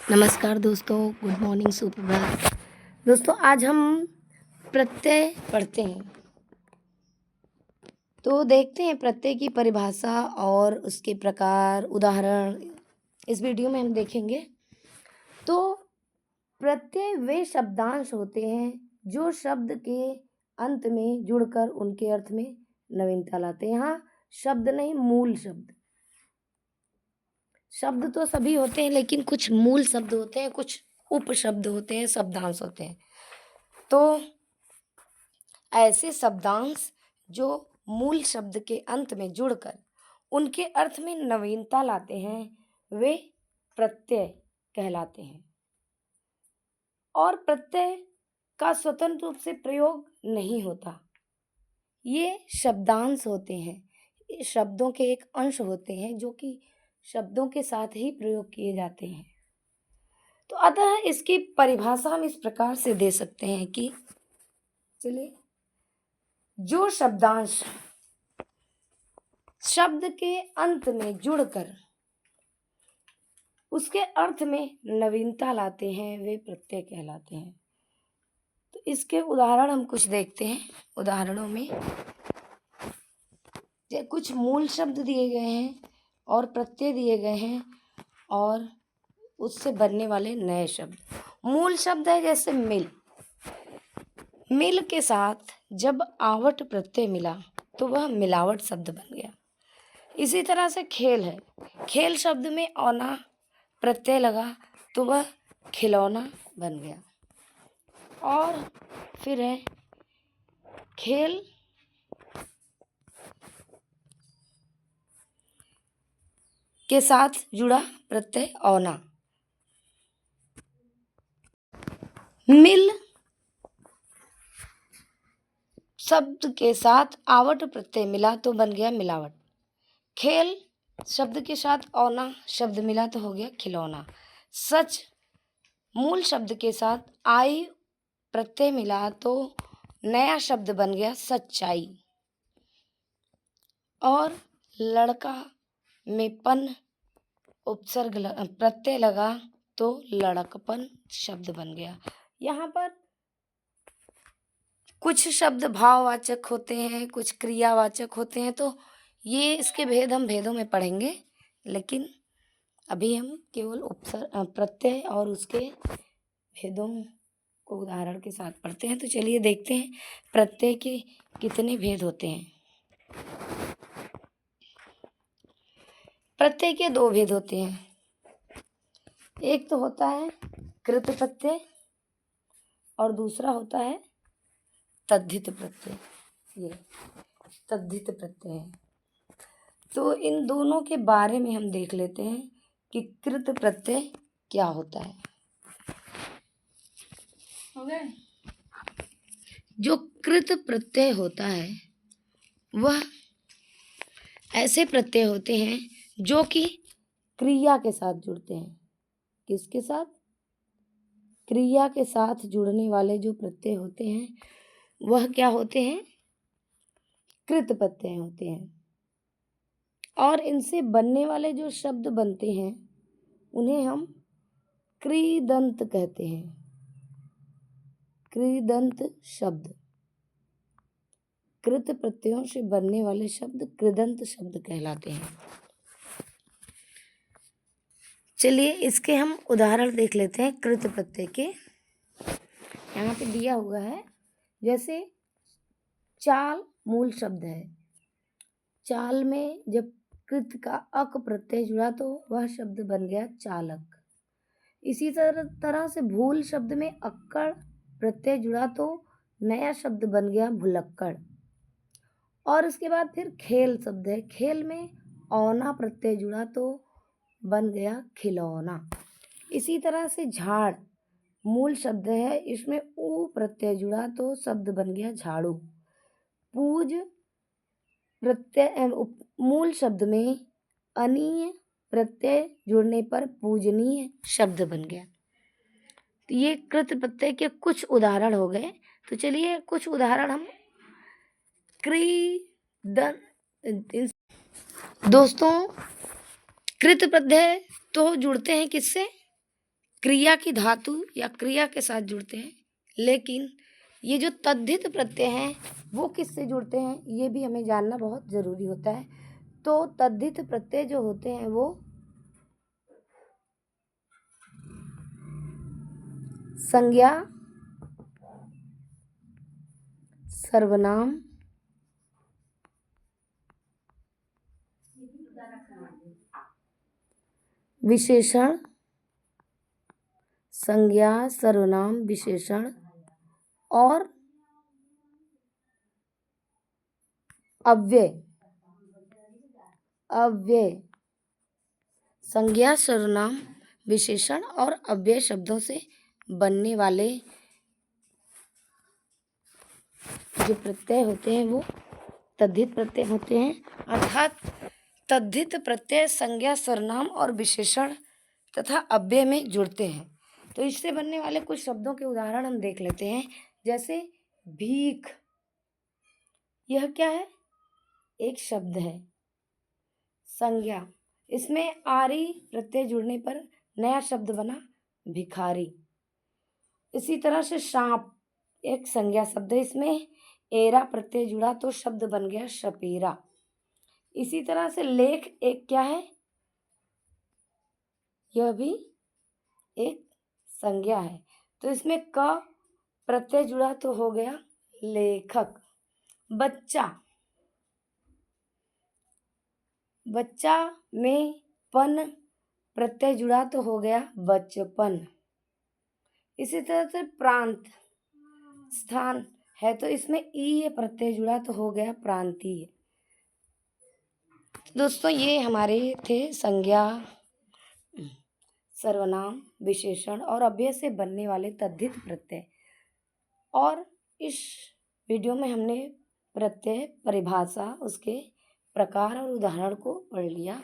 नमस्कार दोस्तों, good morning, सुप्रभात। दोस्तों आज हम प्रत्यय पढ़ते हैं, तो देखते हैं प्रत्यय की परिभाषा और उसके प्रकार, उदाहरण इस वीडियो में हम देखेंगे। तो प्रत्यय वे शब्दांश होते हैं जो शब्द के अंत में जुड़कर उनके अर्थ में नवीनता लाते हैं। यहाँ शब्द नहीं, मूल शब्द। शब्द तो सभी होते हैं, लेकिन कुछ मूल शब्द होते हैं, कुछ उपशब्द होते हैं, शब्दांश होते हैं। तो ऐसे शब्दांश जो मूल शब्द के अंत में जुड़कर उनके अर्थ में नवीनता लाते हैं, वे प्रत्यय कहलाते हैं। और प्रत्यय का स्वतंत्र रूप से प्रयोग नहीं होता, ये शब्दांश होते हैं, शब्दों के एक अंश होते हैं जो कि शब्दों के साथ ही प्रयोग किए जाते हैं। तो अतः इसकी परिभाषा हम इस प्रकार से दे सकते हैं कि चलिए, जो शब्दांश शब्द के अंत में जुड़कर उसके अर्थ में नवीनता लाते हैं, वे प्रत्यय कहलाते हैं। तो इसके उदाहरण हम कुछ देखते हैं। उदाहरणों में कुछ मूल शब्द दिए गए हैं और प्रत्यय दिए गए हैं और उससे बनने वाले नए शब्द। मूल शब्द है जैसे मिल। मिल के साथ जब आवट प्रत्यय मिला तो वह मिलावट शब्द बन गया। इसी तरह से खेल है। खेल शब्द में औना प्रत्यय लगा तो वह खिलौना बन गया। और फिर है खेल के साथ जुड़ा प्रत्यय औना। मिल शब्द के साथ आवट प्रत्यय मिला तो बन गया मिलावट। खेल शब्द के साथ औना शब्द मिला तो हो गया खिलौना। सच मूल शब्द के साथ आई प्रत्यय मिला तो नया शब्द बन गया सच्चाई। और लड़का में पन उपसर्ग प्रत्यय लगा तो लड़कपन शब्द बन गया। यहाँ पर कुछ शब्द भाववाचक होते हैं, कुछ क्रियावाचक होते हैं, तो ये इसके भेद हम भेदों में पढ़ेंगे, लेकिन अभी हम केवल प्रत्यय और उसके भेदों को उदाहरण के साथ पढ़ते हैं। तो चलिए देखते हैं प्रत्यय के कितने भेद होते हैं। प्रत्यय के दो भेद होते हैं। एक तो होता है कृत प्रत्यय और दूसरा होता है तद्धित प्रत्यय। ये तद्धित प्रत्यय है। तो इन दोनों के बारे में हम देख लेते हैं कि कृत प्रत्यय क्या होता है। हो गए? जो कृत प्रत्यय होता है वह ऐसे प्रत्यय होते हैं जो कि क्रिया के साथ जुड़ते हैं। किसके साथ? क्रिया के साथ जुड़ने वाले जो प्रत्यय होते हैं वह क्या होते हैं? कृत प्रत्यय होते हैं। और इनसे बनने वाले जो शब्द बनते हैं उन्हें हम कृदंत कहते हैं। कृदंत शब्द। कृत प्रत्ययों से बनने वाले शब्द कृदंत शब्द कहलाते हैं। चलिए इसके हम उदाहरण देख लेते हैं कृत प्रत्यय के। यहाँ पे दिया हुआ है, जैसे चाल मूल शब्द है। चाल में जब कृत का अक प्रत्यय जुड़ा तो वह शब्द बन गया चालक। इसी तरह से भूल शब्द में अक्कड़ प्रत्यय जुड़ा तो नया शब्द बन गया भुलक्कड़। और इसके बाद फिर खेल शब्द है। खेल में औना प्रत्यय जुड़ा तो बन गया खिलौना। इसी तरह से झाड़ मूल शब्द है, इसमें ऊ प्रत्यय जुड़ा तो शब्द बन गया झाड़ू। पूज प्रत्यय मूल शब्द में अनीय प्रत्यय जुड़ने पर पूजनीय शब्द बन गया। तो ये कृत प्रत्यय के कुछ उदाहरण हो गए। तो चलिए कुछ उदाहरण हम दोस्तों कृत प्रत्यय तो जुड़ते हैं किससे? क्रिया की धातु या क्रिया के साथ जुड़ते हैं, लेकिन ये जो तद्धित प्रत्यय हैं वो किससे जुड़ते हैं ये भी हमें जानना बहुत ज़रूरी होता है। तो तद्धित प्रत्यय जो होते हैं वो संज्ञा, सर्वनाम, विशेषण, संज्ञा, सर्वनाम, विशेषण और अव्यय। संज्ञा, सर्वनाम, विशेषण और अव्यय शब्दों से बनने वाले जो प्रत्यय होते हैं वो तद्धित प्रत्यय होते हैं। अर्थात तद्धित प्रत्यय संज्ञा, सर्वनाम और विशेषण तथा अव्यय में जुड़ते हैं। तो इससे बनने वाले कुछ शब्दों के उदाहरण हम देख लेते हैं। जैसे भीख, यह क्या है? एक शब्द है। संज्ञा, इसमें आरी प्रत्यय जुड़ने पर नया शब्द बना भिखारी। इसी तरह से सांप एक संज्ञा शब्द है, इसमें एरा प्रत्यय जुड़ा तो शब्द बन गया शपेरा। इसी तरह से लेख एक क्या है? यह भी एक संज्ञा है, तो इसमें क प्रत्यय जुड़ा तो हो गया लेखक। बच्चा में पन प्रत्यय जुड़ा तो हो गया बचपन। इसी तरह से प्रांत स्थान है, तो इसमें ई प्रत्यय जुड़ा तो हो गया प्रांतीय। दोस्तों ये हमारे थे संज्ञा, सर्वनाम, विशेषण और अव्यय से बनने वाले तद्धित प्रत्यय। और इस वीडियो में हमने प्रत्यय, परिभाषा, उसके प्रकार और उदाहरण को पढ़ लिया।